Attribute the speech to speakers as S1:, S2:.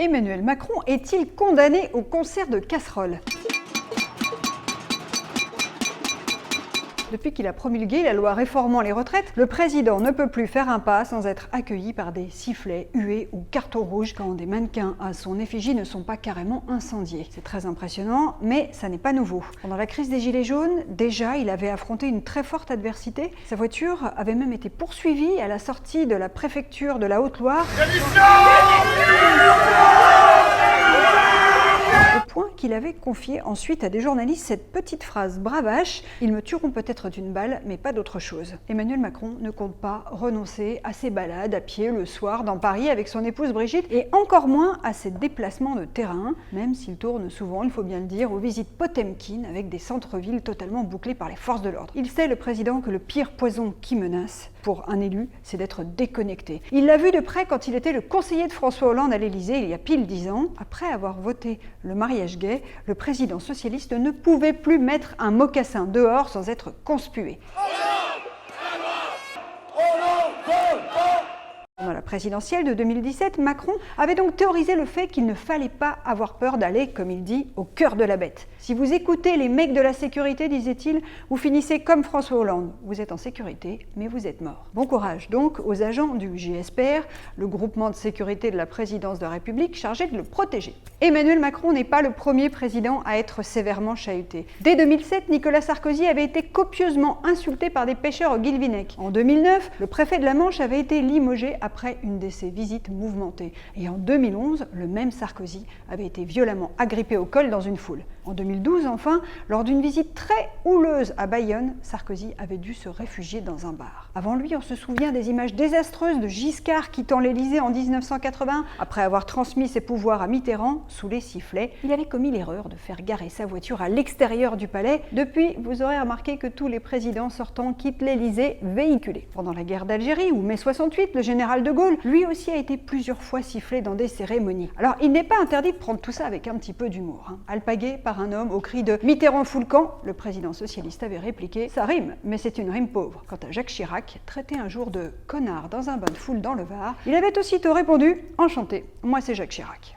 S1: Emmanuel Macron est-il condamné au concert de casseroles? Depuis qu'il a promulgué la loi réformant les retraites, le président ne peut plus faire un pas sans être accueilli par des sifflets, huées ou cartons rouges quand des mannequins à son effigie ne sont pas carrément incendiés. C'est très impressionnant, mais ça n'est pas nouveau. Pendant la crise des Gilets jaunes, déjà, il avait affronté une très forte adversité. Sa voiture avait même été poursuivie à la sortie de la préfecture de la Haute-Loire. Au point qu'il avait confié ensuite à des journalistes cette petite phrase bravache « Ils me tueront peut-être d'une balle, mais pas d'autre chose ». Emmanuel Macron ne compte pas renoncer à ses balades à pied le soir dans Paris avec son épouse Brigitte et encore moins à ses déplacements de terrain, même s'il tourne souvent, il faut bien le dire, aux visites Potemkin avec des centres-villes totalement bouclés par les forces de l'ordre. Il sait, le président, que le pire poison qui menace pour un élu, c'est d'être déconnecté. Il l'a vu de près quand il était le conseiller de François Hollande à l'Élysée il y a pile 10 ans. Après avoir voté le mariage gay, le président socialiste ne pouvait plus mettre un mocassin dehors sans être conspué. Pendant la présidentielle de 2017, Macron avait donc théorisé le fait qu'il ne fallait pas avoir peur d'aller, comme il dit, au cœur de la bête. Si vous écoutez les mecs de la sécurité, disait-il, vous finissez comme François Hollande. Vous êtes en sécurité, mais vous êtes mort. Bon courage donc aux agents du GSPR, le groupement de sécurité de la présidence de la République chargé de le protéger. Emmanuel Macron n'est pas le premier président à être sévèrement chahuté. Dès 2007, Nicolas Sarkozy avait été copieusement insulté par des pêcheurs au Guilvinec. En 2009, le préfet de la Manche avait été limogé après une de ses visites mouvementées. Et en 2011, le même Sarkozy avait été violemment agrippé au col dans une foule. En 2012, enfin, lors d'une visite très houleuse à Bayonne, Sarkozy avait dû se réfugier dans un bar. Avant lui, on se souvient des images désastreuses de Giscard quittant l'Élysée en 1980. Après avoir transmis ses pouvoirs à Mitterrand, sous les sifflets, il avait commis l'erreur de faire garer sa voiture à l'extérieur du palais. Depuis, vous aurez remarqué que tous les présidents sortants quittent l'Élysée véhiculés. Pendant la guerre d'Algérie ou mai 68, le général de Gaulle, lui aussi a été plusieurs fois sifflé dans des cérémonies. Alors, il n'est pas interdit de prendre tout ça avec un petit peu d'humour. Alpagué par un homme au cri de « Mitterrand fout le camp », le président socialiste avait répliqué « Ça rime, mais c'est une rime pauvre ». Quant à Jacques Chirac, traité un jour de « connard » dans un bain de foule dans le Var, il avait aussitôt répondu « Enchanté, moi c'est Jacques Chirac ».